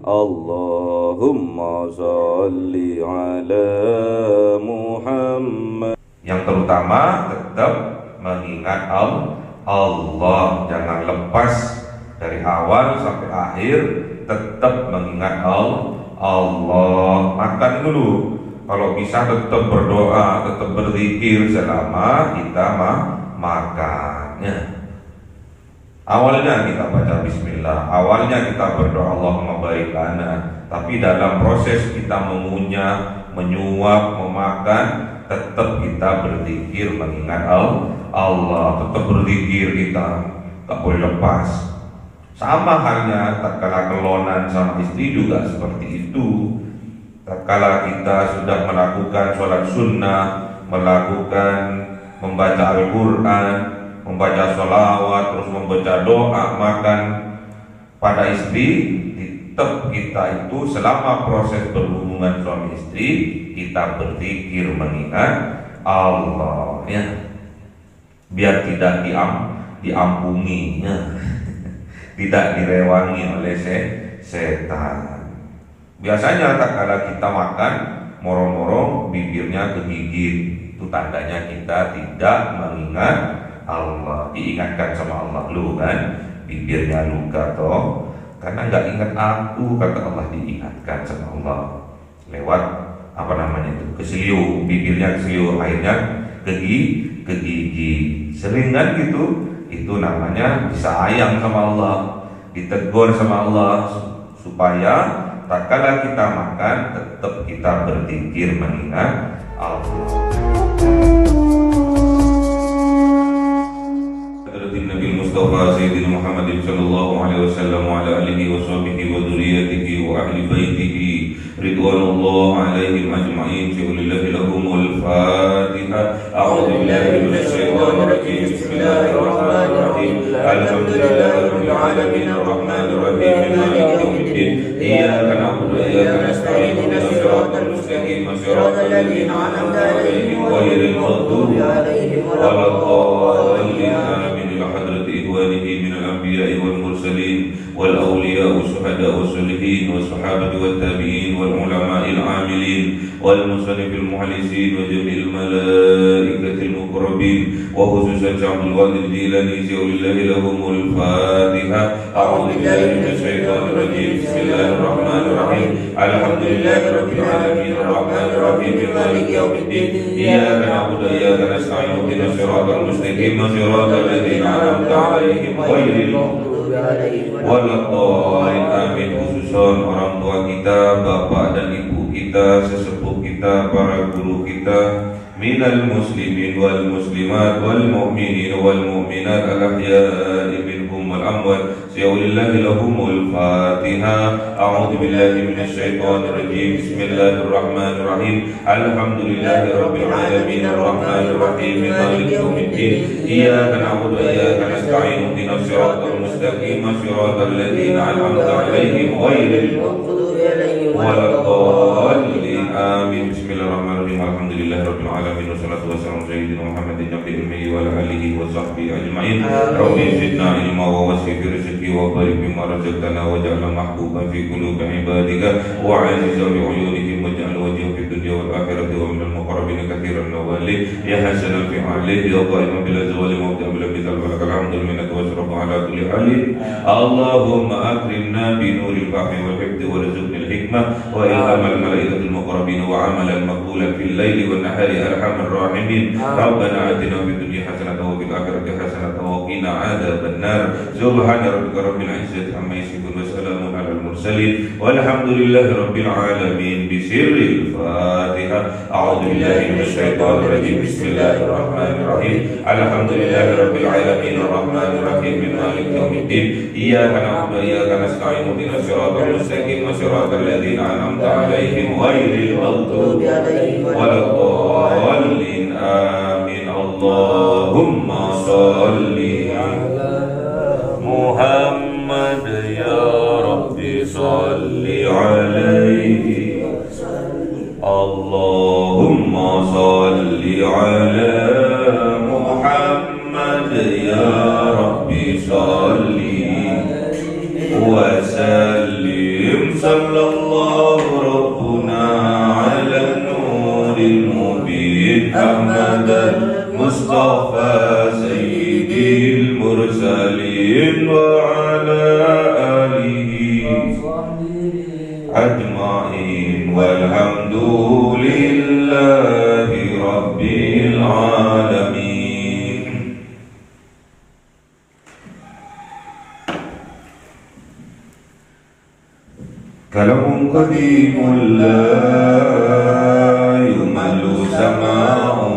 Allahumma sholli ala Muhammad. Yang terutama tetap mengingat Allah, jangan lepas dari awal sampai akhir, tetap mengingat Allah. Makan dulu, kalau bisa tetap berdoa, tetap berzikir selama kita makannya. Awalnya kita baca bismillah, awalnya kita berdoa Allahumma barik lana, tapi dalam proses kita mengunyah, menyuap, memakan, tetap kita berzikir mengingat Allah, tetap berzikir kita, tak boleh lepas. Sama halnya tatkala kelonan sama istri juga seperti itu. Tatkala kita sudah melakukan sholat sunnah, membaca Al-Quran, membaca sholawat, terus membaca doa, makan pada istri, tetap kita itu selama proses berhubungan suami istri kita berzikir mengingat Allah, ya, biar tidak diampuni, ya. Tidak direwangi oleh setan. Biasanya tatkala kita makan moro-moro bibirnya kegigit, itu tandanya kita tidak mengingat Allah. Diingatkan sama Allah lu kan, bibirnya luka toh, karena nggak ingat aku, kata Allah. Diingatkan sama Allah lewat keseliu, bibirnya keseliu, akhirnya kegigit. Sering kan gitu, itu namanya disayang sama Allah, ditegur sama Allah, supaya tatkala kita makan tetap kita berzikir mengingat Allah. Nabi Mustafa Sayyidina Muhammad sallallahu alaihi wasallam wa ala alihi wa sahbihi wa dzurriyyatihi wa ahli baitihi ridwanullah alaihim ajma'in. Syukulillahi lahumul Fatihah. A'udzu billahi minasy syaithanir rajim. Bismillahirrahmanirrahim. Alhamdulillahi rabbil alamin arrahmanir rahim maliki yaumiddin. Iyyaka na'budu wa iyyaka nasta'in ihdinas siratal mustaqim siratal ladzina an'amta 'alaihim ghairil maghdubi 'alaihim waladdallin. Amin. حضرة إخوانه من الأنبياء والمرسلين والأولياء والشهداء والصالحين والصحابة والتابعين والعلماء العاملين والمصنف المخلصين وجميع الملائكة المقربين وخصوصا عبد القادر الجيلاني ولله لهم الفاتحة. أعوذ بالله من الشيطان الرجيم. بسم الله الرحمن الرحيم. الحمد لله رب العالمين الرحمن الرحيم مالك يوم الدين. إياك نعبد وإياك نستعين اهدنا الصراط المستقيم صراط الذين أنعمت عليهم غير المغضوب عليهم ولا الضالين. Amin. Khususon orang tua kita, bapak dan ibu kita, sesepuh kita, para guru kita, minal muslimin wal muslimat wal mu'minin wal mu'minat al ahya'i minhum wal amwat. Syaulillahi lahumul Fatihah. A'udzu billahi minasy syaithanir rajim. Bismillahirrahmanirrahim. Alhamdulillahi rabbil alamin arrahmanir rahim maliki yaumiddin. Iyyaka na'budu wa iyyaka nasta'in ihdinas siratal mustaqim siratal ladzina an'amta 'alaihim ghairil maghdubi 'alaihim waladdallin. Amin. Bismillahirrahmanirrahim. Alhamdulillahi rabbil alamin wassalatu wassalamu ala sayyidina Muhammadin nabiyil ummi wa ala alihi wa sahbihi ajma'in. Rabbi zidna ilma wa wasi' fi rizqi wa barik bima razaqtana waj'alna mahbuban fi qulubi ibadika wa 'azizan bi 'uyunihim waj'al wajhahu fid dunya wal akhirati wa minal muqarrabin katsiran nawali ya hasanan fi 'alihi ya qa'iman bil azwali mawdi'a bil mithal wa lakal hamdul minnatu wa syukrun ala kulli halin. Allahumma akrimna bi nuril fahmi wal hifdzi warzuqnil hikmah wa ilhamal malaikatil muqarrabin wa 'amalan maqbulan fil laili wan nahari arhamar rahimin. Rabbana atina fid dunya hasanatan wa fil akhirati hasanatan wa qina 'adzaban nar. Subhana rabbika rabbil izzati amma yasifun wa salamun alal mursalin walhamdulillahi rabbil alamin. Bisirril Fatihah. A'udzu billahi minasy syaithanir rajim. Bismillahirrahmanirrahim. Alhamdulillahi rabbil alamin arrahmanir rahim maliki yaumiddin. Iyyaka na'budu wa iyyaka nasta'in ihdinas siratal mustaqim siratal ladzina an'amta 'alaihim ghairil maghdubi 'alaihim waladdallin. Amin. Allahumma shalli Muhammad ya Rabbi salli alaihi. Allahumma salli ala Muhammad ya Rabbi salli wa sallim. المرسلين وعلى آله أجمعين والحمد لله رب العالمين. كلام قديم لا يمل سماعه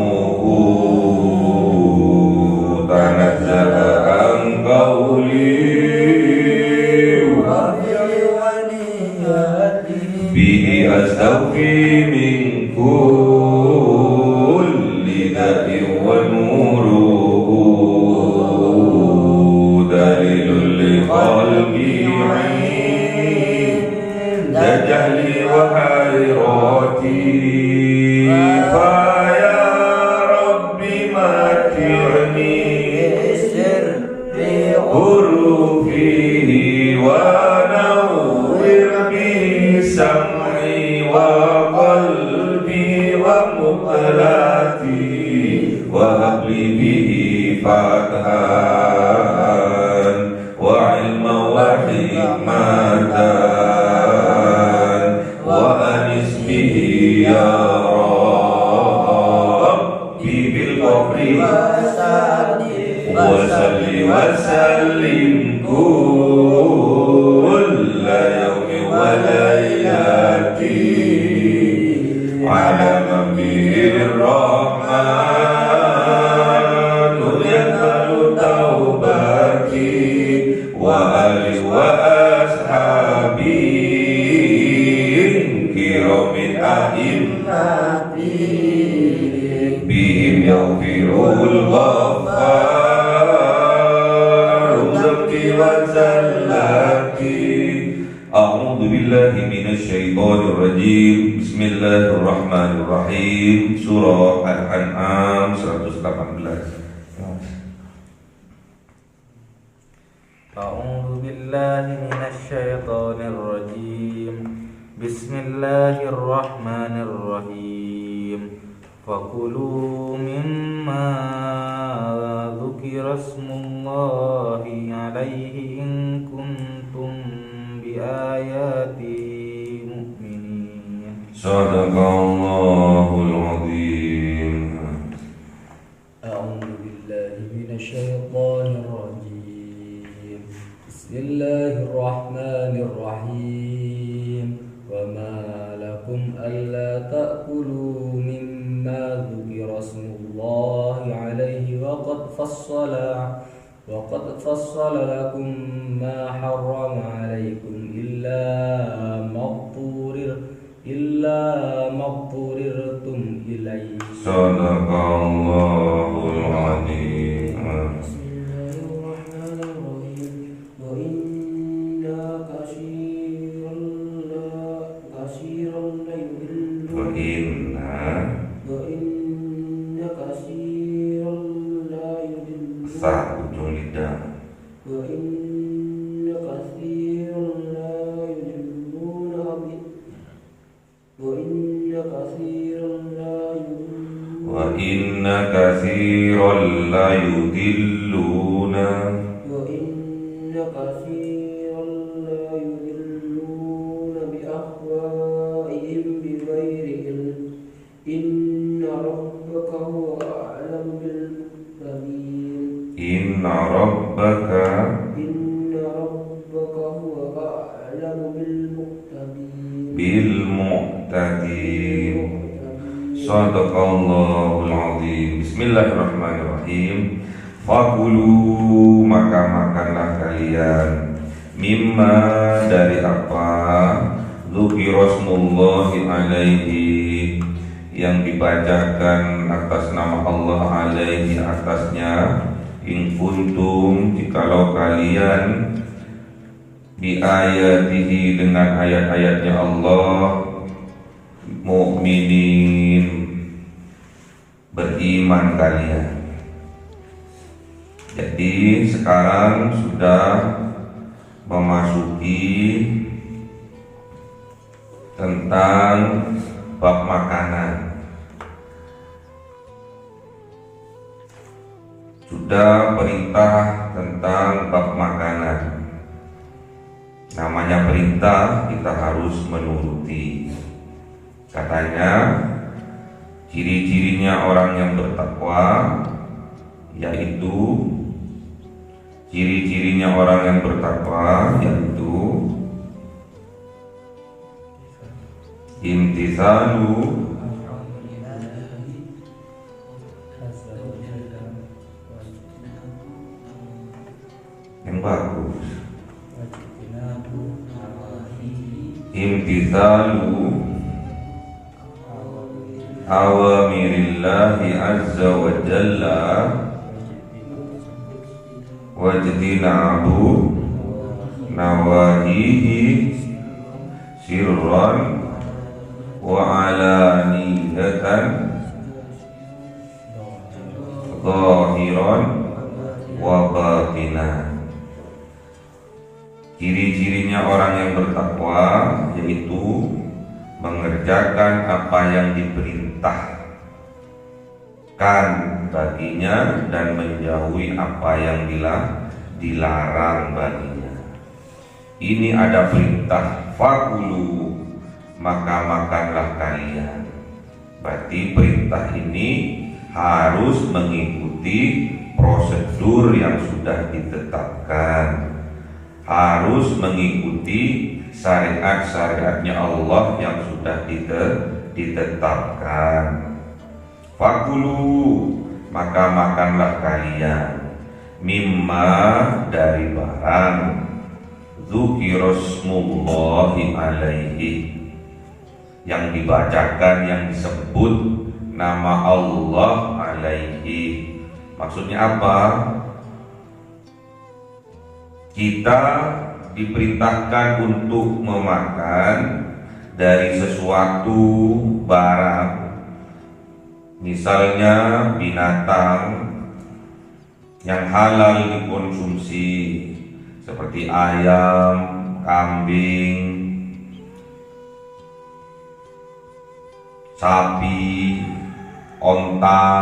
تنزه عن قولي به أستوفي من كل داء ونوره دليل لقلبي عند جهلي وحيراتي فيا ربي متعني حروفه ونور به سمعي وقلبي ومقلاتي وهب لي به فتحا وعلما وحكمة وأنس به يا ربي بالغفر وصل وسلم كل يوم وليلتي على من به الرحمن يقبل توبتي وآله وأصحابه كرام أئمتي بهم يغفر الغفار ذنبي وزلتي. أعوذ بالله من الشيطان الرجيم. بسم الله الرحمن الرحيم. Surah Al-An'am 118. أعوذ بالله من الشيطان الرجيم. بسم الله الرحمن الرحيم. فكلوا مما ذكر اسم الله عليه إن كنتم بآياته مؤمنين. صدق الله العظيم. أعوذ بالله من الشيطان الرجيم. بسم الله الرحمن الرحيم. وما لكم ألا تأكلوا مما ذكر اسم الله عليه وقد فصل لكم ما حرم عليكم إلا ما اضطررتم إليه. صدق الله العظيم. بسم الله الرحمن الرحيم. وإن كثيرا لا يضلون Sa ujung lidah. وإن كثيرا لا يضلون Wa inna katsiran la yudilluna بأهوائهم بغير علم إن ربك هو أعلم بالمهتدين. Inna rabbaka هو أعلم بالمهتدين. bil mu'tadin. Sadaqallahul azim. Bismillahirrahmanirrahim. Fakulu, maka makanlah kalian, mimma, dari apa, dzukirasmullahi alaihi, yang dibacakan atas nama Allah alaihi, atasnya, in kuntum, jikalau kalian, bi ayatihi, dengan ayat-ayatnya Allah, mu'minin, beriman kalian. Jadi sekarang sudah memasuki tentang bab makanan. Sudah perintah tentang bab makanan. Namanya perintah, kita harus menuruti. Katanya ciri-cirinya orang yang bertakwa yaitu imtithalu yang bagus, imtithalu awamirillahi azza wa jalla wajtinabu nawahihi sirran wa alaniyatan zahiran wa batinan. Ciri-cirinya orang yang bertakwa yaitu mengerjakan apa yang diperintahkan baginya dan menjauhi apa yang dilarang baginya. Ini ada perintah fakulu, maka makanlah kalian. Berarti perintah ini harus mengikuti prosedur yang sudah ditetapkan, harus mengikuti syariat-syariatnya Allah yang sudah ditetapkan. Fakulu, maka makanlah kalian, mimma dari barang, dzukirasmullahi alaihi, yang dibacakan, yang disebut nama Allah alaihi. Maksudnya apa? Kita diperintahkan untuk memakan dari sesuatu barang, misalnya binatang yang halal dikonsumsi seperti ayam, kambing, sapi, onta,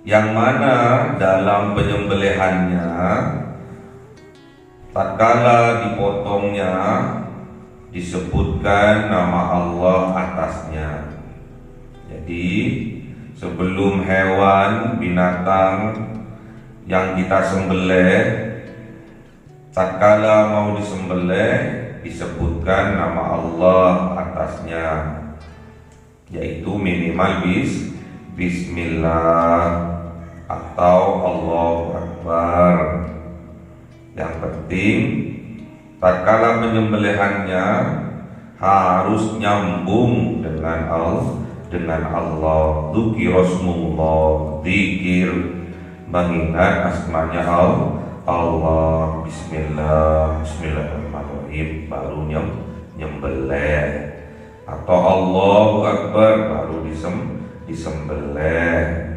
yang mana dalam penyembelihannya tatkala dipotongnya disebutkan nama Allah atasnya. Jadi sebelum hewan binatang yang kita sembelih, tatkala mau disembelih disebutkan nama Allah atasnya, yaitu minimal bismillah atau Allahu Akbar. Yang penting tatkala penyembelihannya harus nyambung dengan Allah. Dzukirasmullah, zikir, mengingat asmanya Allah. Bismillahirrahmanirrahim, baru nyembelih, atau Allahu Akbar baru disembelih.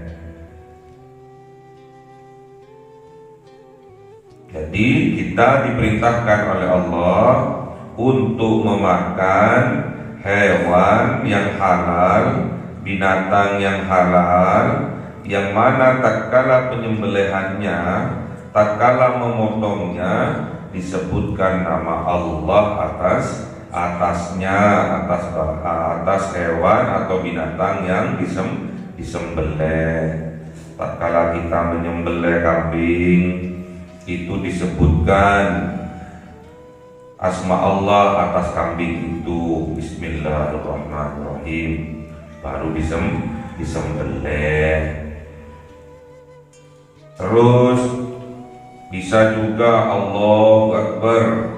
Jadi kita diperintahkan oleh Allah untuk memakan hewan yang halal, binatang yang halal, yang mana tatkala penyembelihannya, tatkala memotongnya disebutkan nama Allah atasnya, atas hewan atau binatang yang disembelih. Tatkala kita menyembelih kambing, itu disebutkan asma Allah atas kambing itu, bismillahirrahmanirrahim, baru disembelih. Terus bisa juga Allahu Akbar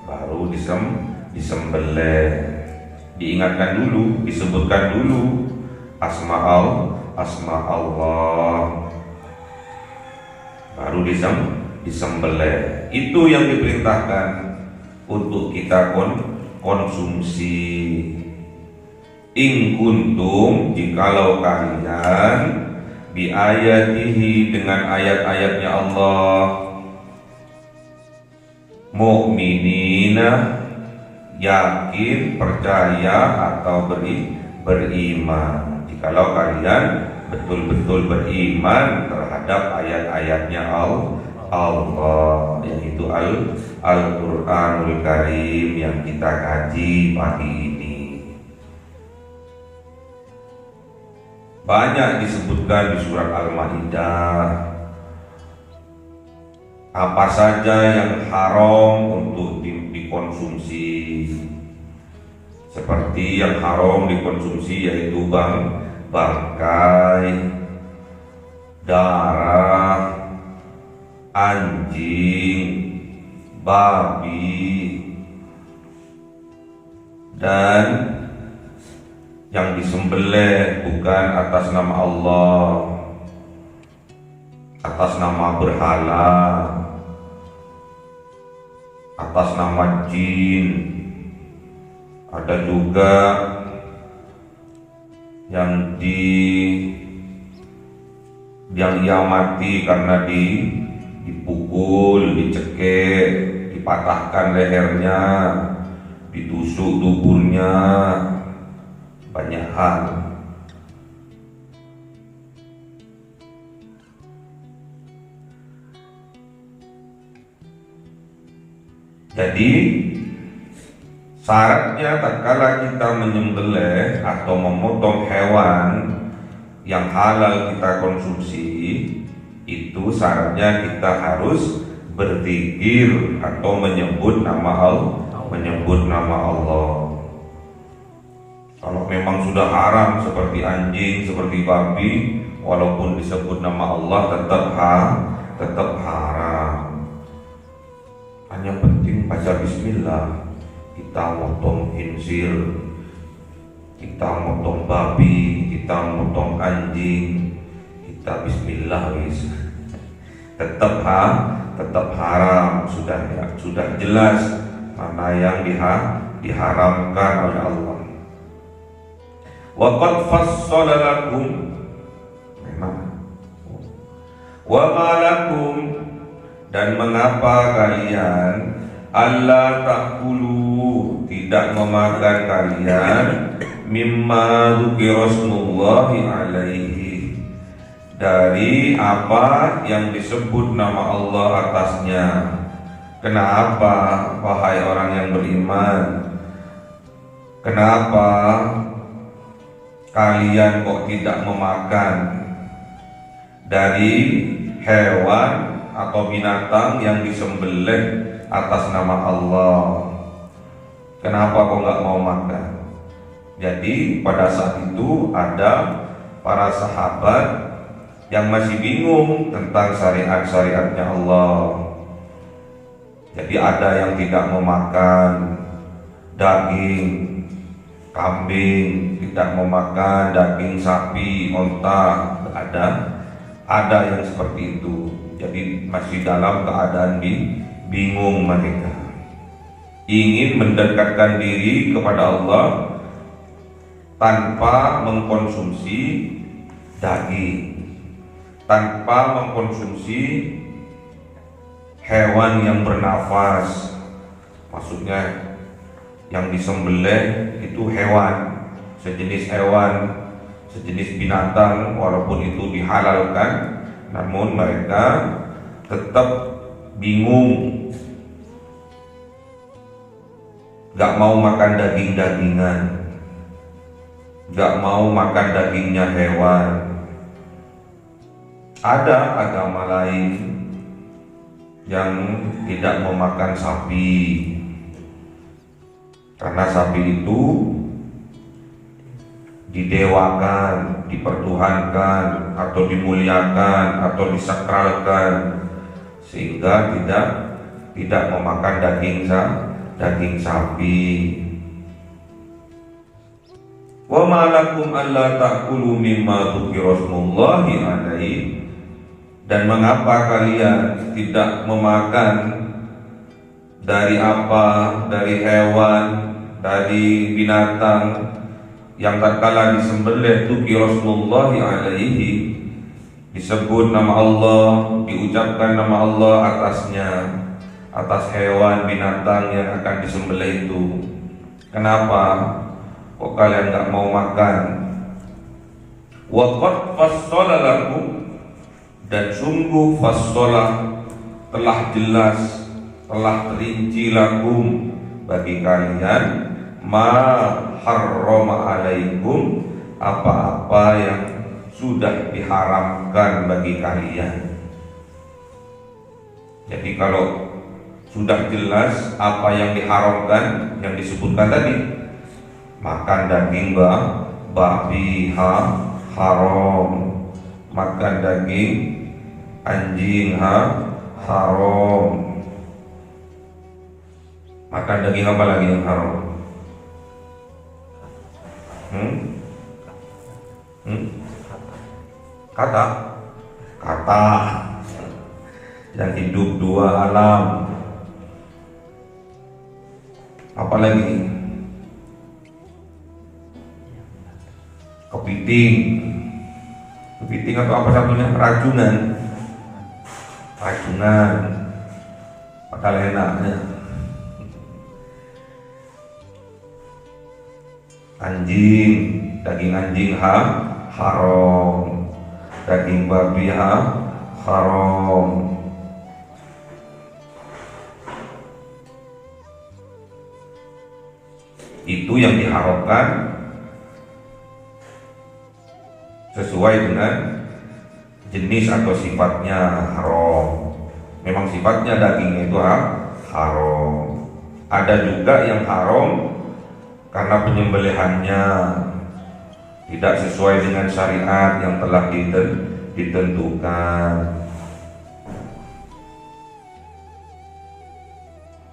baru disembelih. Diingatkan dulu, disebutkan dulu asma Allah baru disembelih. Itu yang diperintahkan untuk kita konsumsi. In kuntum, jikalau kalian biayatihi, dengan ayat-ayatnya Allah, mu'minina, yakin, percaya atau beriman. Jikalau kalian betul-betul beriman terhadap ayat-ayatnya Allah, yaitu Al-Quranul Karim yang kita kaji pagi ini. Banyak disebutkan di surat Al-Maidah apa saja yang haram untuk dikonsumsi. Seperti yang haram dikonsumsi yaitu bangkai, darah, anjing, babi, dan yang disembelih bukan atas nama Allah, atas nama berhala, atas nama jin. Ada juga yang ia mati karena dipukul, dicekik, dipatahkan lehernya, ditusuk tubuhnya, banyak hal. Jadi syaratnya tatkala kita menyembelih atau memotong hewan yang halal kita konsumsi, itu syaratnya kita harus berzikir atau menyebut nama Allah. Kalau memang sudah haram seperti anjing, seperti babi, walaupun disebut nama Allah tetap haram. Hanya penting baca bismillah. Kita motong khinzir, kita motong babi, kita motong anjing, kita bismillah wis. Tetap haram, sudah jelas mana yang diharamkan oleh Allah. Wa qad fassala lakum, memang. Wa ma lakum, dan mengapa kalian Allah ta'kulu, tidak memakan kalian mimma dzukira smullahi alaihi, dari apa yang disebut nama Allah atasnya. Kenapa wahai orang yang beriman? Kenapa kalian kok tidak memakan dari hewan atau binatang yang disembelih atas nama Allah? Kenapa kok nggak mau makan? Jadi pada saat itu ada para sahabat yang masih bingung tentang syariat-syariatnya Allah. Jadi ada yang tidak mau makan daging kambing, tidak mau makan daging sapi, onta, ada yang seperti itu. Jadi masih dalam keadaan bingung mereka, ingin mendekatkan diri kepada Allah tanpa mengkonsumsi daging, tanpa mengkonsumsi hewan yang bernafas. Maksudnya yang disembelih itu hewan, sejenis binatang, walaupun itu dihalalkan, namun mereka tetap bingung, gak mau makan daging-dagingan, gak mau makan dagingnya hewan. Ada agama lain yang tidak mau makan sapi, karena sapi itu didewakan, dipertuhankan, atau dimuliakan, atau disakralkan, sehingga tidak memakan daging sapi. Wa ma lakum alla ta'kulu mimma dzukira smullahi alaihi, dan mengapa kalian tidak memakan dari hewan, dari binatang yang tatkala disembelih dzukira smullahi alaihi, disebut nama Allah, diucapkan nama Allah atasnya, atas hewan binatang yang akan disembelih itu. Kenapa kok kalian gak mau makan? Wa qad fassala lakum, dan sungguh fassalah telah jelas, telah terinci lakum bagi kalian, ma harrama alaikum, apa-apa yang sudah diharamkan bagi kalian. Jadi kalau sudah jelas apa yang diharamkan, yang disebutkan tadi, makan daging babi haram, makan daging anjing haram, makan daging apa lagi yang haram? Kata yang hidup dua alam. Apalagi kepiting atau apa satunya, rajungan padahal enaknya. Anjing, daging anjing haram, daging babi haram. Itu yang diharamkan sesuai dengan jenis atau sifatnya haram. Memang sifatnya dagingnya itu haram. Ada juga yang haram karena penyembelihannya tidak sesuai dengan syariat yang telah ditentukan.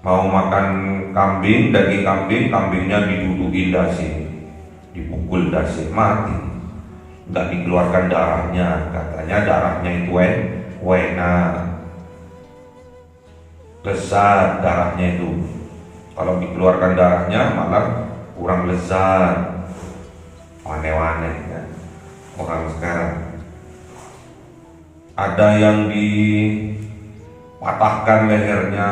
Mau makan kambing, daging kambing, kambingnya didudukin dasi, dipukul dasi, mati. Nggak dikeluarkan darahnya, katanya darahnya itu enak, lezat darahnya itu. Kalau dikeluarkan darahnya malah kurang lezat. Aneh-aneh ya orang sekarang. Ada yang dipatahkan lehernya,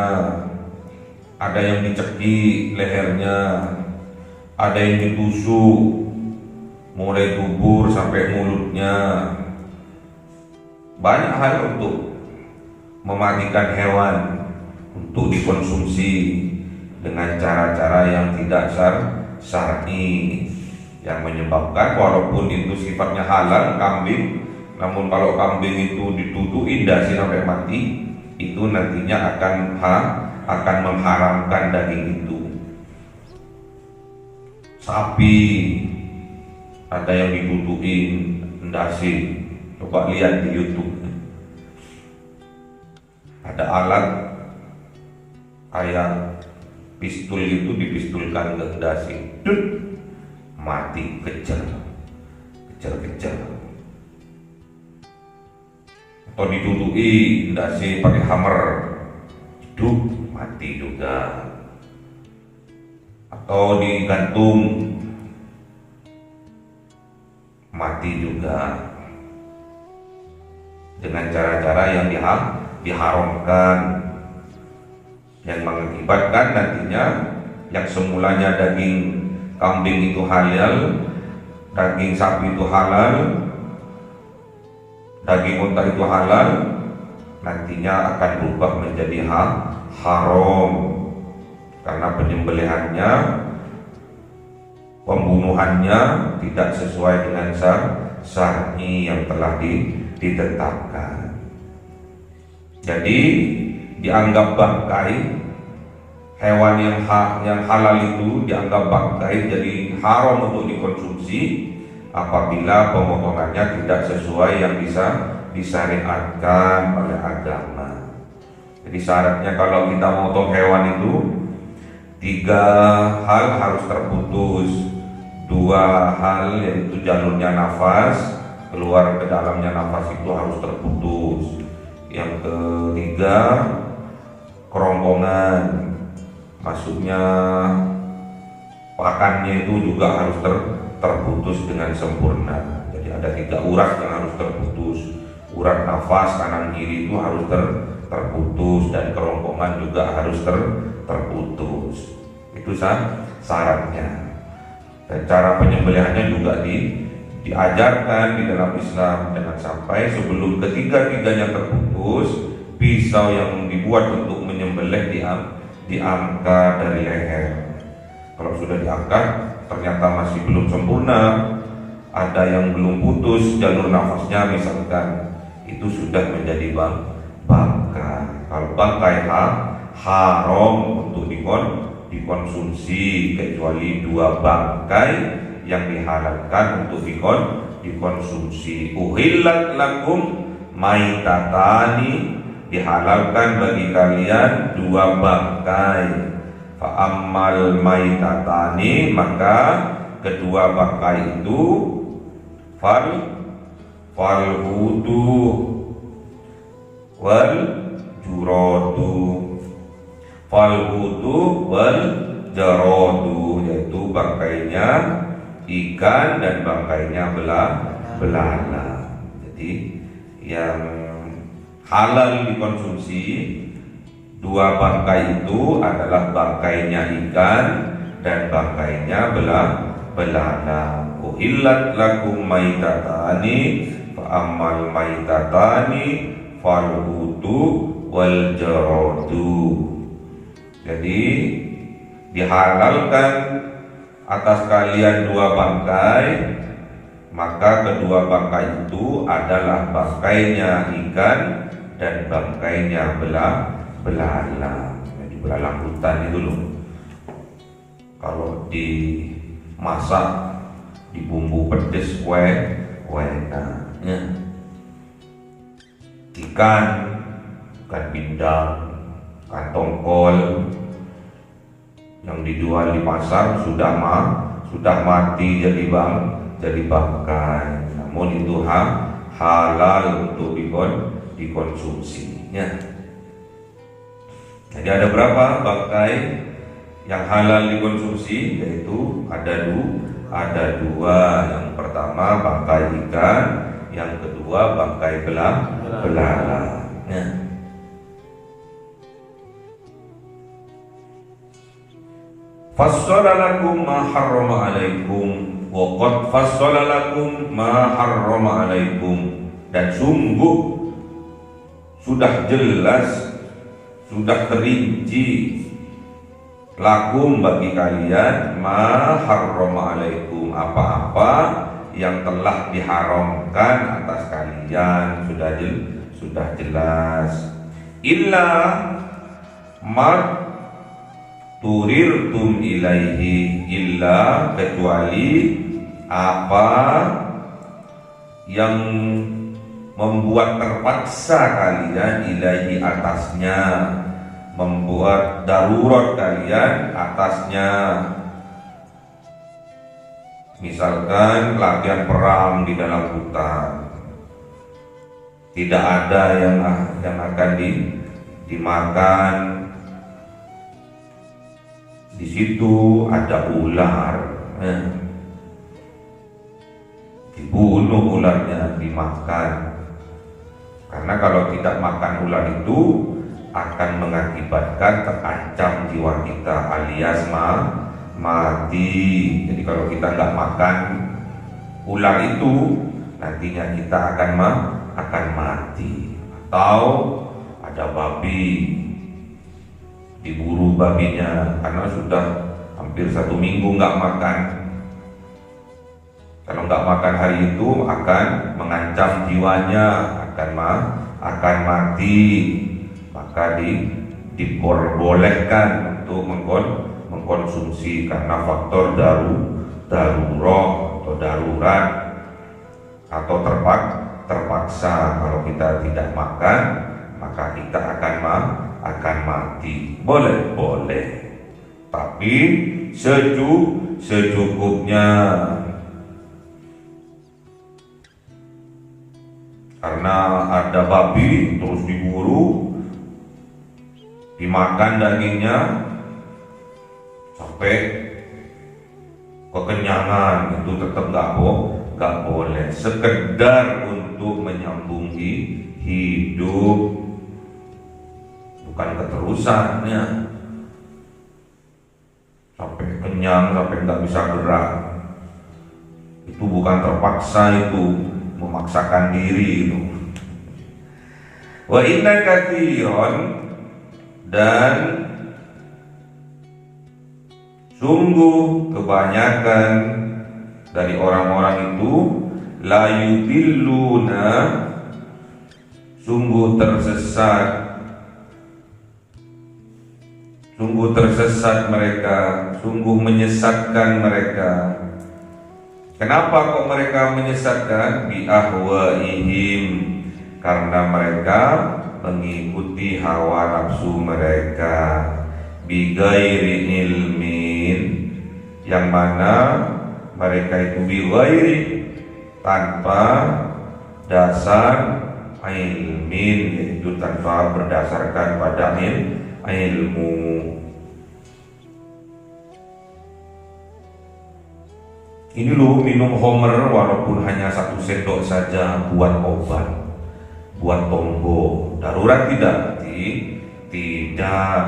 ada yang dicekik lehernya, ada yang ditusuk mulai dubur sampai mulutnya. Banyak hal untuk mematikan hewan untuk dikonsumsi dengan cara-cara yang tidak syar'i, yang menyebabkan walaupun itu sifatnya halal kambing, namun kalau kambing itu dituduhin dasi sampai mati, itu nantinya akan mengharamkan daging itu. Sapi ada yang dituduhin dasi, coba lihat di YouTube. Ada alat kayak pistol itu, dipistulkan ke dasi, mati, kejar. Atau dituduhi dasi pakai hammer, hidup, mati juga. Atau digantung, mati juga. Dengan cara-cara yang diharamkan, yang mengakibatkan nantinya yang semulanya daging kambing itu halal, daging sapi itu halal, daging unta itu halal, nantinya akan berubah menjadi haram karena penyembelihannya, pembunuhannya tidak sesuai dengan syar'i yang telah ditetapkan. Jadi dianggap bangkai, hewan yang halal itu dianggap bangkai, jadi haram untuk dikonsumsi apabila pemotongannya tidak sesuai yang bisa disyariatkan oleh agama. Jadi syaratnya kalau kita memotong hewan itu 3 hal harus terputus. 2 hal yaitu jalurnya nafas, keluar ke dalamnya nafas itu harus terputus. Yang ketiga, kerongkongan, maksudnya pakannya itu juga harus terputus dengan sempurna. Jadi ada 3 urat yang harus terputus. Urat nafas kanan kiri itu harus terputus, dan kerongkongan juga harus terputus. Itu syaratnya. Dan cara penyembelihannya juga diajarkan di dalam Islam, jangan sampai sebelum ketiga-tiganya terputus, pisau yang dibuat untuk menyembelih diangkat dari leher. Kalau sudah diangkat ternyata masih belum sempurna, ada yang belum putus jalur nafasnya misalkan, itu sudah menjadi bangkai. Kalau bangkai haram untuk dikonsumsi, kecuali 2 bangkai yang dihalalkan untuk dikonsumsi. Uhillat lakum maitatani, dihalalkan bagi kalian 2 bangkai. Fa ammal maitatani, maka kedua bangkai itu fal hudu wal juradu. Fal hudu wal jaradu, yaitu bangkainya ikan dan bangkainya belana. Jadi yang halal dikonsumsi 2 bangkai itu adalah bangkainya ikan dan bangkainya belana. Uhillat lakum maitatani fa ammal maitatani fal hudu wal jaradu. Jadi dihalalkan atas kalian 2 bangkai, maka kedua bangkai itu adalah bangkainya ikan dan bangkainya belalang. Jadi belalang hutan itu loh, kalau dimasak di bumbu pedes enak. Ikan pindang, ikan tongkol yang dijual di pasar sudah mati jadi bangkai, namun itu halal untuk dikonsumsi. Jadi ada berapa bangkai yang halal dikonsumsi? Yaitu ada 2. Yang pertama bangkai ikan, yang kedua bangkai belalang. Fassala lakum ma harrama alaikum wa qad fassala lakum ma harrama alaikum, dan sungguh sudah jelas, sudah terinci lakum bagi kalian ma harrama alaikum, apa-apa yang telah diharamkan atas kalian, sudah jelas. Illa ma turirtum ilaihi, illa kecuali apa yang membuat terpaksa kalian ilaihi atasnya, membuat darurat kalian atasnya. Misalkan latihan perang di dalam hutan, tidak ada yang akan dimakan. Di situ ada ular, dibunuh ularnya, dimakan. Karena kalau tidak makan ular itu akan mengakibatkan terancam jiwa kita alias mati. Jadi kalau kita nggak makan ular itu, nantinya kita akan mati. Atau ada babi, diburu babinya karena sudah hampir 1 minggu nggak makan. Kalau nggak makan hari itu akan mengancam jiwanya, akan mati. Maka diperbolehkan untuk mengkonsumsi karena faktor darurat atau darurat atau terpaksa. Kalau kita tidak makan, maka kita akan mati. Boleh, tapi secukupnya. Karena ada babi terus diburu, dimakan dagingnya sampai kekenyangan, itu tetap nggak boleh. Sekedar untuk menyambung hidup, bukan keterusannya. Sampai kenyang, sampai nggak bisa gerak. Itu bukan terpaksa, itu memaksakan diri itu. Wa inna katsiran, dan sungguh kebanyakan dari orang-orang itu la yudilluna, sungguh tersesat mereka, sungguh menyesatkan mereka. Kenapa kok mereka menyesatkan? Bi ahwaihim, karena mereka mengikuti hawa nafsu mereka. Bi ghairi ilmin, yang mana mereka itu bi ghairi, tanpa dasar ilmin, yaitu tanpa berdasarkan pada ilmu. Ini loh, minum homer walaupun hanya 1 sendok saja buat obat, buat tombo. Darurat tidak? Tidak.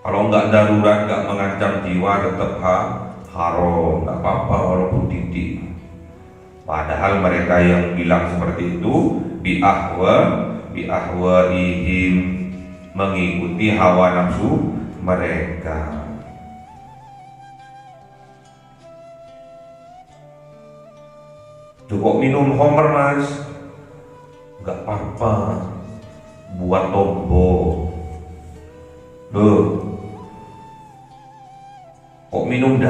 Kalau nggak darurat, nggak mengancam jiwa, tetap haram, nggak apa-apa walaupun titik. Padahal mereka yang bilang seperti itu bi ahwaihim, mengikuti hawa nafsu mereka. Cukup minum homer mas, nggak apa-apa, buat tombo. Kok minum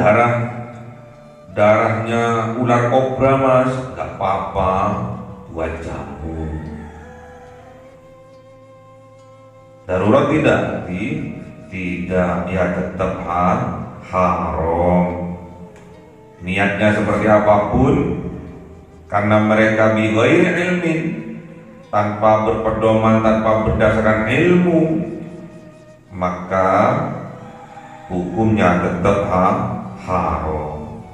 darahnya ular kobra mas, nggak apa-apa, buat jamu. Darurat tidak? Tidak, ya tetap haram. Niatnya seperti apapun, karena mereka bi ghairi ilmin, tanpa berpedoman, tanpa berdasarkan ilmu, maka hukumnya tetap haram.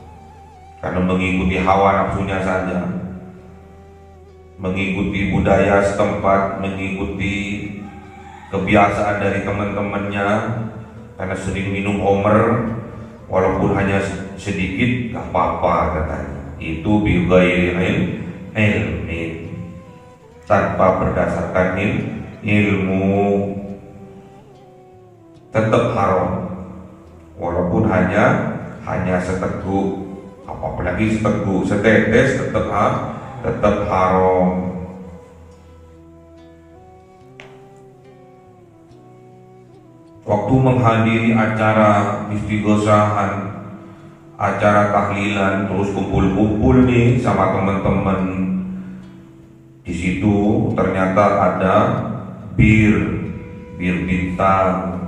Karena mengikuti hawa nafsunya saja, mengikuti budaya setempat, mengikuti kebiasaan dari teman-temannya, karena sering minum homer walaupun hanya sedikit, gak apa-apa katanya. Itu bi ghairi ilmin, tanpa berdasarkan ilmu, tetap haram. Walaupun hanya seteguk, apalagi seteguk, setetes, tetap haram. Waktu menghadiri acara istighosahan, acara tahlilan, terus kumpul-kumpul nih sama teman-teman. Di situ ternyata ada bir bintang.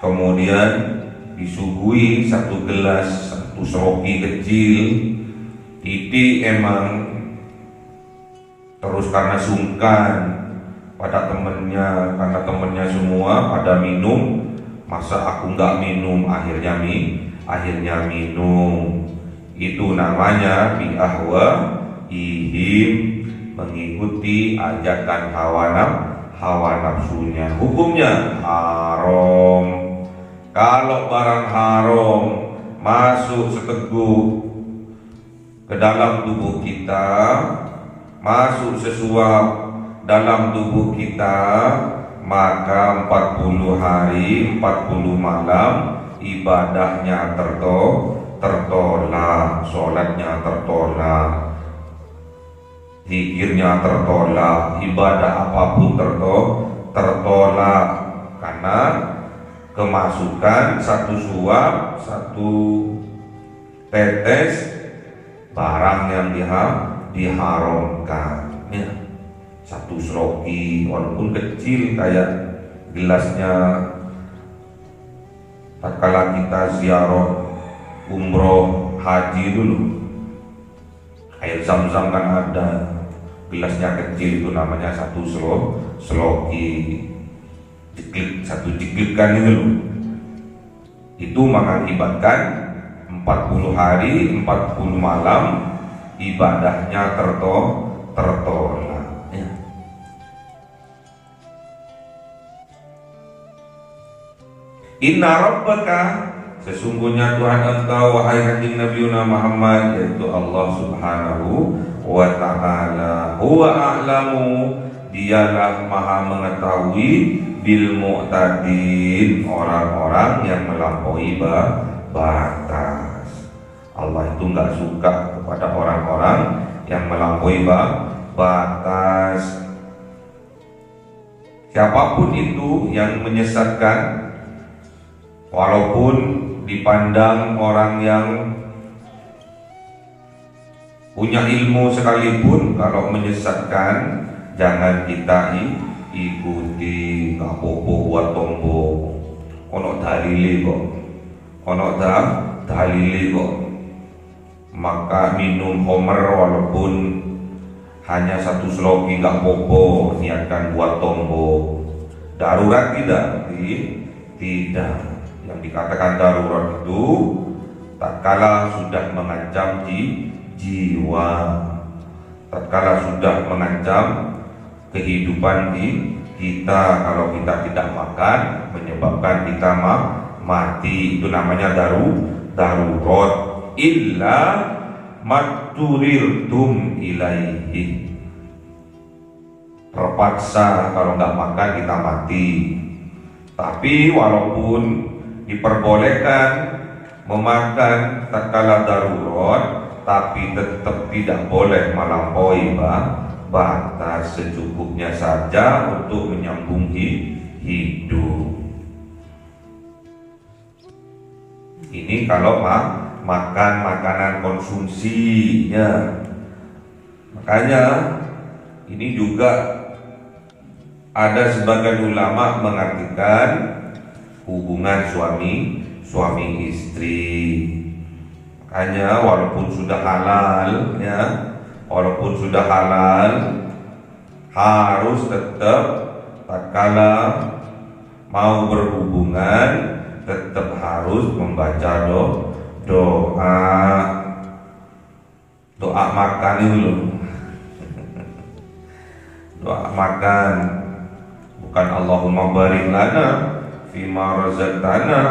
Kemudian disuguhi 1 gelas, 1 seroki kecil. Titi emang terus karena sungkan pada temennya, karena temennya semua pada minum, masa aku nggak minum, akhirnya minum. Itu namanya bi ahwaihim, mengikuti ajakan hawa nafsunya. Hukumnya haram. Kalau barang haram masuk seteguk ke dalam tubuh kita, masuk sesuap dalam tubuh kita, maka 40 hari 40 malam ibadahnya tertolak, sholatnya tertolak, zikirnya tertolak, ibadah apapun tertolak, karena kemasukan 1 suap, 1 tetes barang yang diharamkan. Ya. 1 seroki walaupun kecil kayak gelasnya tatkala kita ziarah umroh haji dulu, air zam-zam kan ada, gelasnya kecil, itu namanya 1 seloki, satu jiklikan itu loh. Itu mengakibatkan 40 hari 40 malam ibadahnya tertolak. Inna rabbaka, sesungguhnya Tuhan engkau wahai kanjeng Nabi Muhammad, yaitu Allah Subhanahu wa ta'ala, huwa a'lamu, dialah maha mengetahui, bil mu'tadin, orang-orang yang melampaui batas. Allah itu enggak suka kepada orang-orang yang melampaui batas. Siapapun itu yang menyesatkan, walaupun dipandang orang yang punya ilmu sekalipun, kalau menyesatkan jangan kita ikuti. Gak popo buat tombo, ono dalile kok, ono dalile kok. Maka minum homer walaupun hanya satu sloki gak popo, niatkan buat tombo. Darurat tidak? Tidak. Yang dikatakan darurat itu tatkala sudah mengancam jiwa, tatkala sudah mengancam kehidupan kita. Kalau kita tidak makan menyebabkan kita mati, itu namanya darurat. Illa maturirtum ilaihi, terpaksa kalau nggak makan kita mati. Tapi walaupun diperbolehkan memakan tatkala darurat, tapi tetap tidak boleh melampaui batas, secukupnya saja untuk menyambung hidup. Ini kalau makan makanan konsumsinya. Makanya ini juga ada sebagian ulama mengartikan hubungan suami istri. Makanya walaupun sudah halal ya, walaupun sudah halal, harus tetap tatkala mau berhubungan tetap harus membaca doa makan itu loh. Doa makan, bukan Allahumma barik lana fima razaqtana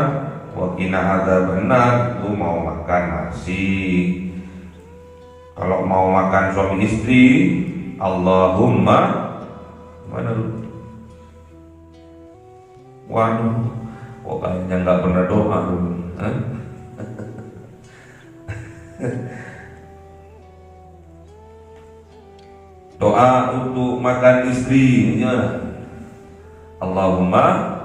wa qina adzabannar. Itu mau makan nasi. Kalau mau makan suami istri, Allahumma mana lu? Waduh, kok kayaknya nggak pernah doa dulu. Doa untuk makan istrinya, Allahumma,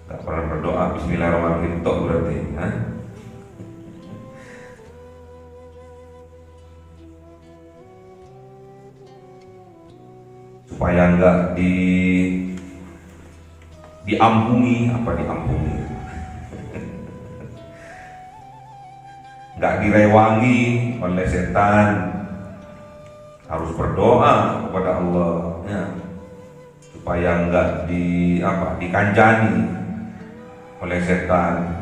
nggak pernah berdoa Bismillahirrahmanirrahim tok berarti, supaya nggak diampuni, nggak direwangi oleh setan. Harus berdoa kepada Allah ya, supaya nggak dikancani oleh setan.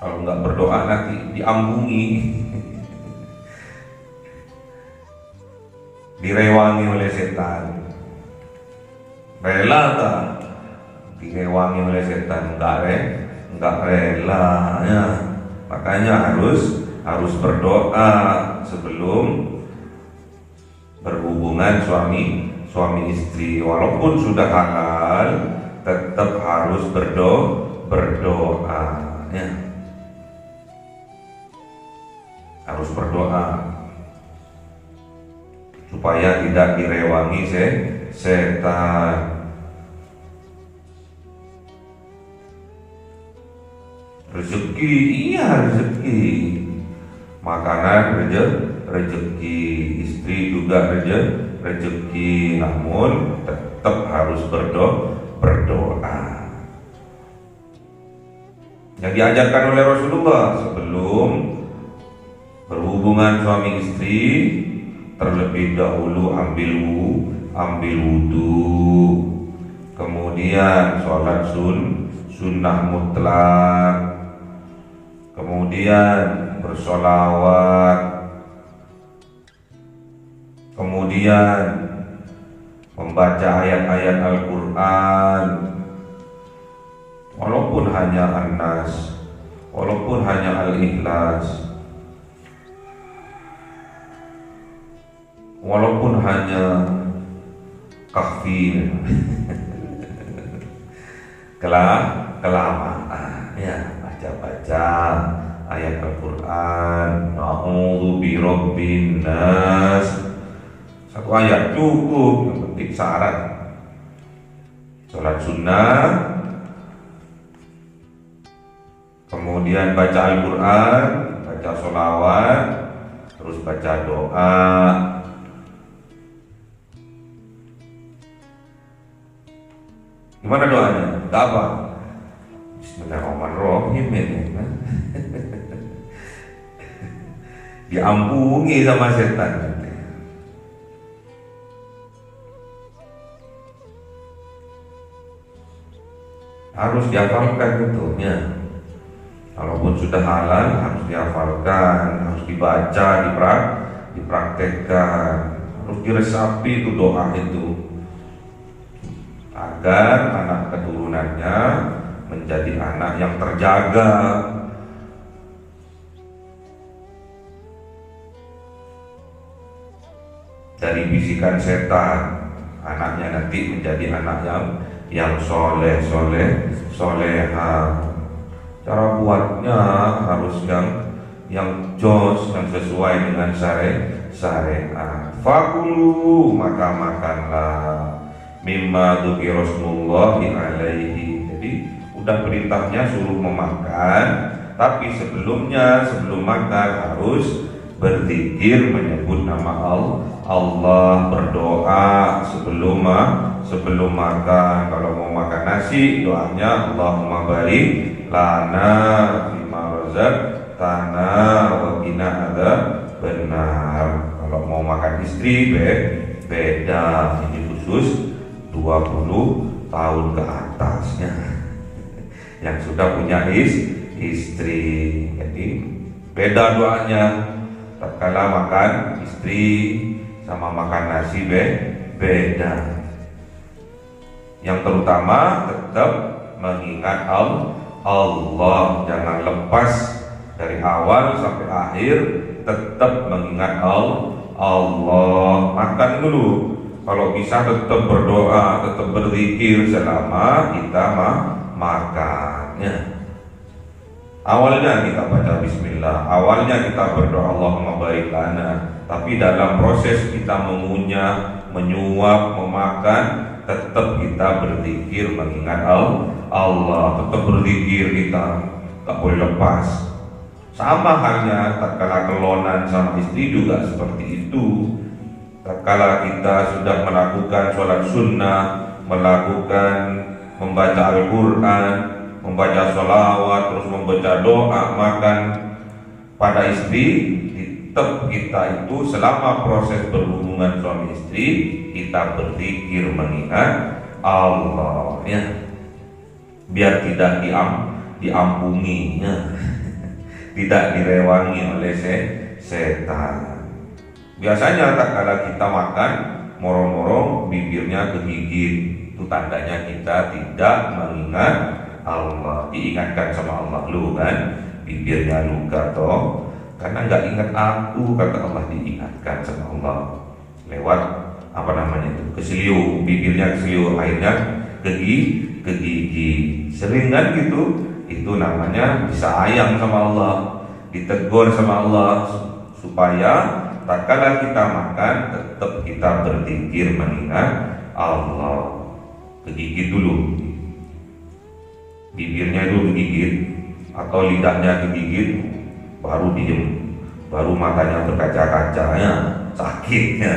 Kalau nggak berdoa nanti diampuni, direwangi oleh setan. Rela tak direwangi oleh setan? Nggak rela ya. Makanya harus berdoa sebelum berhubungan suami istri. Walaupun sudah halal, tetap harus berdoa ya. Harus berdoa supaya tidak direwangi setan. Rezeki, iya rezeki. Makanan rezeki, istri juga rezeki. Namun tetap harus berdoa. Yang diajarkan oleh Rasulullah sebelum berhubungan suami istri, terlebih dahulu ambil wudu, kemudian sholat sunnah mutlak, kemudian bersolawat, kemudian membaca ayat-ayat Al-Quran, walaupun hanya An-Nas, walaupun hanya Al-Ikhlas, walaupun hanya Kahfi, kelamaan ya, baca-baca ayat Al-Quran. A'udzu birabbin nas, satu ayat cukup, yang penting syarat sholat sunnah, kemudian baca Al-Quran, baca sholawat, terus baca doa. Gimana doanya? Gak apa? Bismillahirrahmanirrahim ya. Diampuni sama setan. Harus dihafalkan betulnya. Kalaupun sudah halal harus dihafalkan, harus dibaca, dipraktekkan, harus diresapi itu doa itu, agar anak keturunannya menjadi anak yang terjaga dari bisikan setan. Anaknya nanti menjadi anak yang soleha. Cara buatnya harus yang jos, yang sesuai dengan syariat. Fakulu, maka makanlah, mimma dzukira rasulullahi alaihi. Jadi udah perintahnya suruh memakan, tapi sebelum makan harus berzikir, menyebut nama Allah, berdoa sebelum makan. Kalau mau makan nasi, doanya Allahumma barik lana fima razaqtana wa qina adzabannar. Kalau mau makan istri beda, ini khusus 20 tahun ke atasnya yang sudah punya istri. Jadi beda doanya. Tatkala makan istri sama makan nasi beda. Yang terutama tetap mengingat Allah, jangan lepas dari awal sampai akhir, tetap mengingat Allah. Makan dulu, kalau bisa tetap berdoa, tetap berzikir selama kita makannya. Awalnya kita baca bismillah, awalnya kita berdoa Allahumma barik lana, tapi dalam proses kita mengunyah, menyuap, memakan, tetap kita berzikir mengingat Allah, tetap berzikir, kita tak boleh lepas. Sama halnya tatkala kelonan sama istri juga seperti itu. Tatkala kita sudah melakukan sholat sunnah, membaca Al-Quran, membaca sholawat, terus membaca doa, makan pada istri, tetap kita itu selama proses berhubungan suami istri kita berzikir mengingat Allah ya, biar tidak diampuni ya. Tidak direwangi oleh setan. Biasanya tatkala kita makan moro-moro bibirnya kegigit, itu tandanya kita tidak mengingat Allah. Diingatkan sama Allah, lu kan bibirnya luka toh, karena nggak ingat aku, kata Allah. Diingatkan sama Allah lewat itu, keseliu, bibirnya keseliu, akhirnya kegigi. Sering kan gitu, itu namanya disayang sama Allah, ditegur sama Allah, supaya tatkala kita makan tetap kita berzikir mengingat Allah. Kegigit dulu, bibirnya dulu digigit atau lidahnya digigit, baru diem, baru matanya berkaca-kaca ya, sakitnya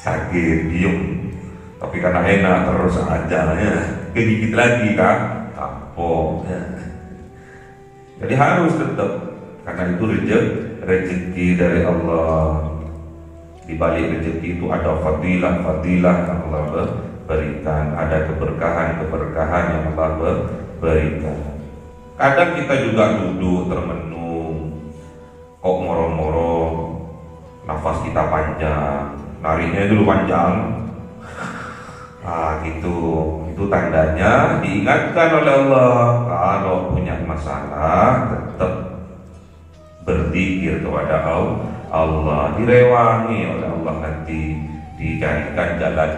sakit, diem. Tapi karena enak terus aja ya, kegigit lagi kan, kapok ya. Jadi harus tetap, karena itu rezeki dari Allah. Di balik rezeki itu ada fadilah yang Allah berikan, ada keberkahan yang Allah berikan. Kadang kita juga duduk termenung, kok moro-moro, nafas kita panjang, nariknya dulu panjang. Gitu. Itu tandanya diingatkan oleh Allah, kalau punya masalah tetap berzikir kepada Allah, direwangi oleh Allah, nanti dicarikan jalan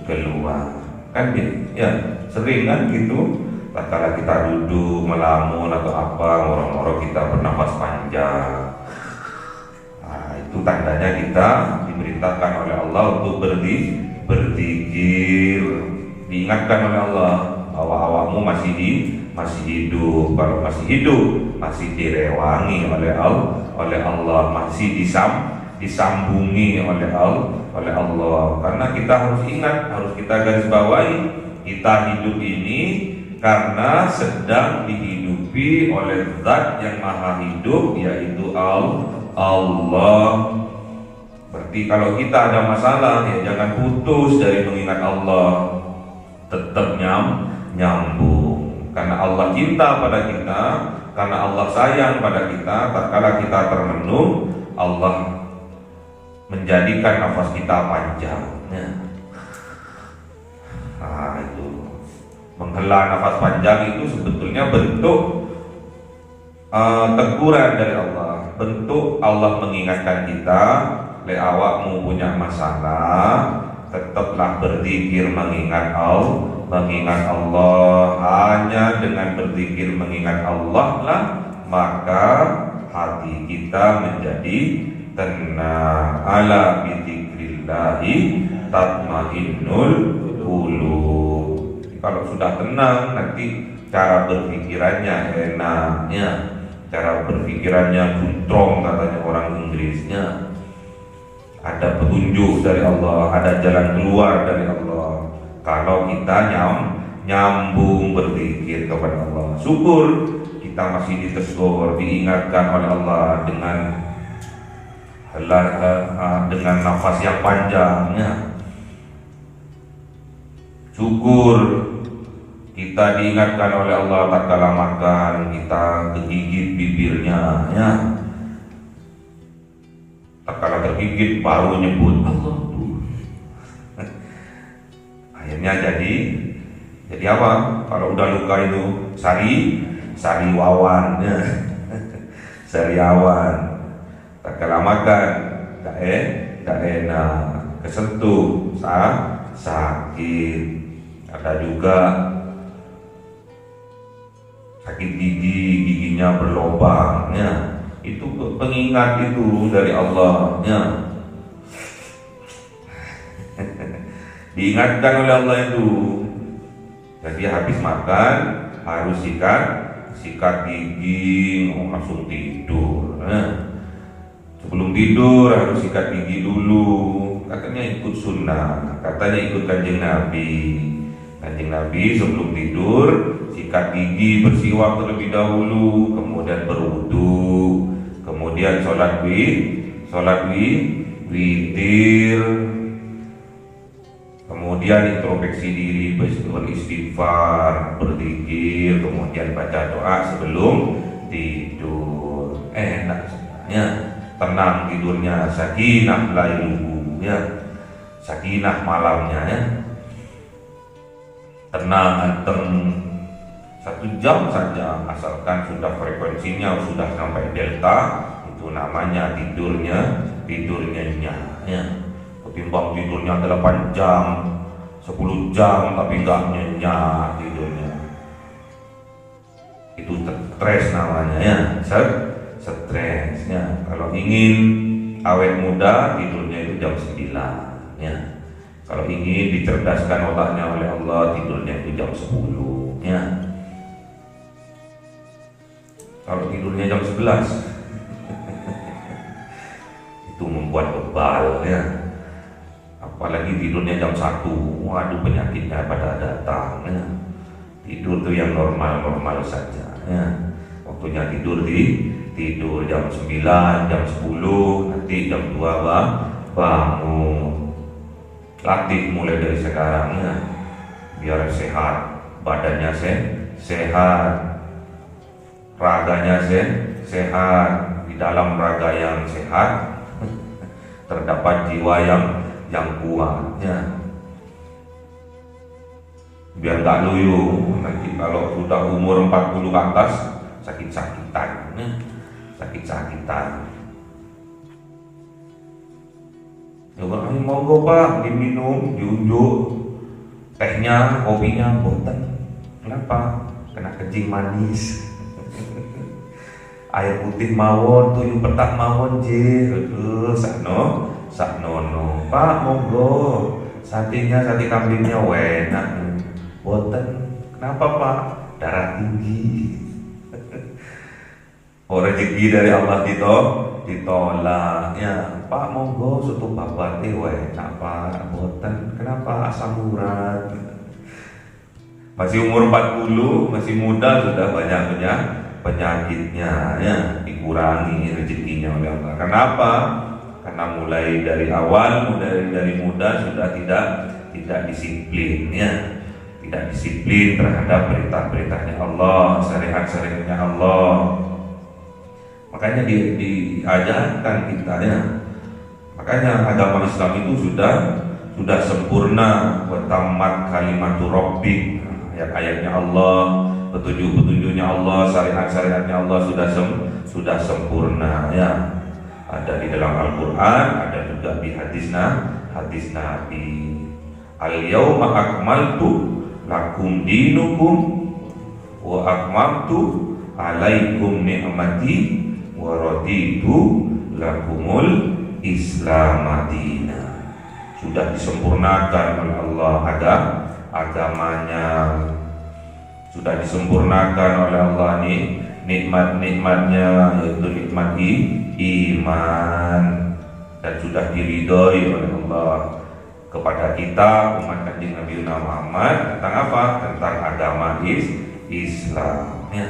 keluar. Kan ya sering kan gitu. Tatkala kita duduk melamun atau apa, moro-moro kita bernafas panjang. Itu tandanya kita diperintahkan oleh Allah untuk berzikir, diingatkan oleh Allah bahwa awakmu masih hidup. Kalau masih hidup, masih direwangi oleh Allah, masih disambungi oleh Allah. Karena kita harus ingat, harus kita garis bawahi, kita hidup ini karena sedang dihidupi oleh Zat yang Maha Hidup, yaitu Allah. Berarti kalau kita ada masalah, ya jangan putus dari mengingat Allah, tetap nyambung. Karena Allah cinta pada kita, karena Allah sayang pada kita. Tatkala kita termenung, Allah menjadikan nafas kita panjang. Itu menghela nafas panjang itu sebetulnya bentuk teguran dari Allah, bentuk Allah mengingatkan kita, awakmu punya masalah, tetaplah berzikir mengingat Allah. Hanya dengan berzikir mengingat Allah lah maka hati kita menjadi tenang. Ala bizikrillahi tatmainnul qulub. Kalau sudah tenang, nanti cara berpikirannya enaknya, cara berpikirannya buntrong katanya orang Inggrisnya. Ada petunjuk dari Allah, ada jalan keluar dari Allah. Kalau kita nyambung berzikir kepada Allah, syukur kita masih ditegur, diingatkan oleh Allah dengan nafas yang panjangnya. Syukur kita diingatkan oleh Allah tatkala makan, kita kegigit bibirnya, ya. Tatkala tergigit baru nyebut Allah. Akhirnya jadi apa? Kalau udah luka itu sari wawan, ya. Sariawan. Tatkala makan tak enak, kesentuh sakit. Ada juga sakit giginya berlubang, ya. Itu pengingat itu dari Allah, ya. Diingatkan oleh Allah itu. Jadi habis makan harus sikat gigi, langsung tidur. Sebelum tidur harus sikat gigi dulu. Katanya ikut sunnah, katanya ikut kanjeng Nabi. Kanjeng Nabi sebelum tidur sikat gigi, bersiwak terlebih dahulu, kemudian berwudu, kemudian sholat witir, kemudian introspeksi diri, beristighfar, berzikir, kemudian baca doa sebelum tidur. Enak sebenarnya, tenang tidurnya, sakinah lailuhu, ya, sakinah malamnya, ya. Tenang, anteng 1 jam saja, asalkan sudah frekuensinya sudah sampai delta, itu namanya tidurnya nyenyak, ketimbang tidurnya 8 jam 10 jam tapi nggak nyenyak tidurnya, itu stres namanya, ya. Stresnya. Kalau ingin awet muda, tidurnya itu jam 9, ya. Kalau ingin dicerdaskan otaknya oleh Allah, tidurnya itu jam 10, ya. Kalau tidurnya jam 11 itu membuat bebal, ya. Apalagi tidurnya jam 1, waduh penyakitnya pada datang, ya. Tidur tuh yang normal-normal saja, ya. Waktunya tidur jam 9, jam 10, nanti jam 2 bangun. Latih mulai dari sekarang, ya. Biar sehat, badannya sehat, raganya sehat. Di dalam raga yang sehat terdapat jiwa yang kuatnya. Biar nggak loyo nanti kalau sudah umur 40 ke atas sakit-sakitan. Ya Pak, monggo Pak diminum, diunjuk tehnya, kopinya, boten. Kenapa? Kena kencing manis. Air putih mawon, tuyul petak mawon je. Saknono. Pak monggo, satenya sate kambingnya enak. Boten. Kenapa Pak? Darah tinggi. Oh, rezeki dari Allah ditolak ya. Pak monggo soto babat enak Pak. Boten. Kenapa? Asam urat. Masih umur 40, masih muda sudah banyak penyakitnya ya, dikurangi rezekinya oleh Allah. Kenapa? Karena mulai dari awal, dari muda sudah tidak disiplin ya. Tidak disiplin terhadap perintah-perintahnya Allah, syariat-syariatnya Allah. Makanya diajarkan kita ya. Makanya agama Islam itu sudah sempurna. Wa tammat kalimatu rabbik. Ayat-ayatnya Allah, petunjuk-petunjuknya Allah, syariat-syariatnya Allah sudah sempurna ya. Ada di dalam Al-Qur'an, ada juga di hadis Nabi. Al-yauma akmaltu lakum dinukum wa akmaltu alaikum ni'mati wa raditu lakumul Islam madina. Sudah disempurnakan oleh Allah agamanya, sudah disempurnakan oleh Allah nih nikmat-nikmatnya, yaitu nikmat iman, dan sudah diridhoi oleh Allah kepada kita umat Kanjeng Nabi Muhammad tentang apa? Tentang agama Islam ya.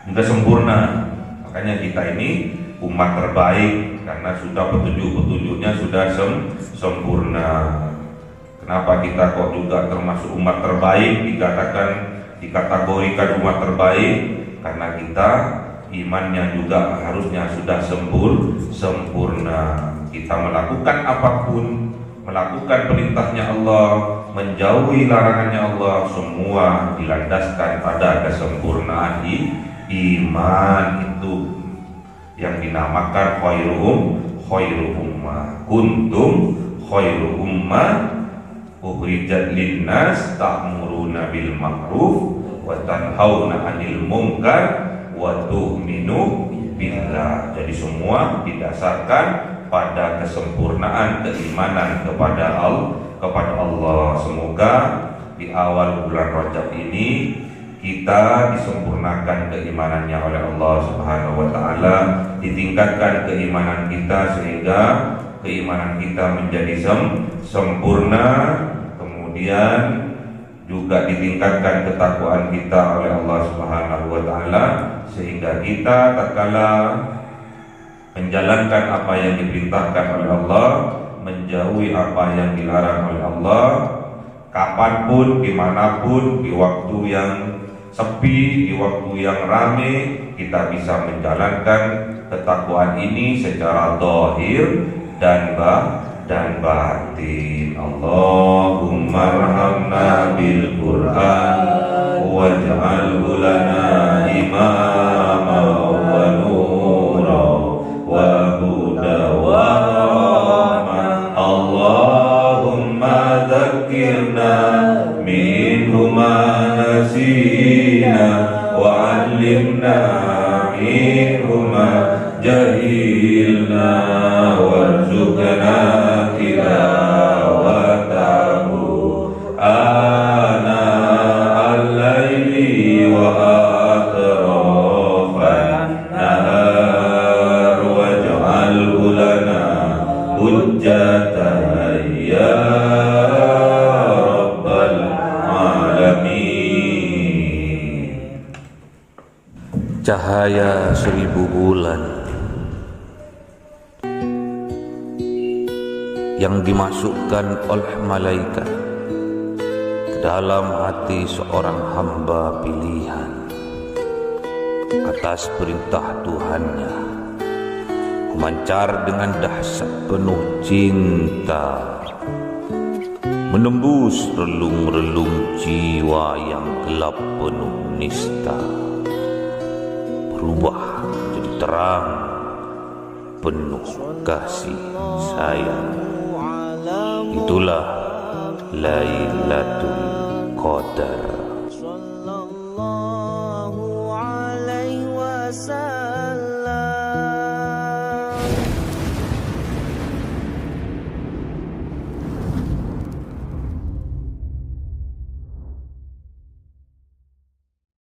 Sudah sempurna. Makanya kita ini umat terbaik karena sudah petunjuk-petunjuknya sudah sempurna. Kenapa kita kok juga termasuk umat terbaik, dikategorikan umat terbaik? Karena kita imannya juga harusnya sudah sempurna. Kita melakukan apapun, melakukan perintahnya Allah, menjauhi larangannya Allah, semua dilandaskan pada kesempurnaan iman. Itu yang dinamakan khairu ummah. Kuntum khairu ummah ukhrijat linnas ta'muruna bil ma'ruf wa tanhauna 'anil munkar wa tu'minu billah. Jadi semua didasarkan pada kesempurnaan keimanan kepada Allah. Semoga di awal bulan Rajab ini kita disempurnakan keimanannya oleh Allah Subhanahu wa taala, ditingkatkan keimanan kita sehingga keimanan kita menjadi sempurna, kemudian juga ditingkatkan ketakwaan kita oleh Allah Subhanahu wa taala sehingga kita tatkala menjalankan apa yang diperintahkan oleh Allah, menjauhi apa yang dilarang oleh Allah, kapanpun, dimanapun, di waktu yang sepi, di waktu yang rame, kita bisa menjalankan ketakwaan ini secara zahir dan batin. Allahumma arhamna bil Qur'an waj'alhu lana imama wa nura wa huda wa rahmah. Allahumma dzakkirna minhu ma nasina wa 'allimna minhu ma jahilna warzuqna tilawatahu ana al-laili wa atrafan nahar waj'alhu lana hujjatan ya rabbal alamin. Cahaya 1000 bulan yang dimasukkan oleh malaikat ke dalam hati seorang hamba pilihan atas perintah Tuhannya memancar dengan dahsyat penuh cinta, menembus relung-relung jiwa yang gelap penuh nista, berubah menjadi terang penuh kasih sayang. Itulah Lailatul Qadar.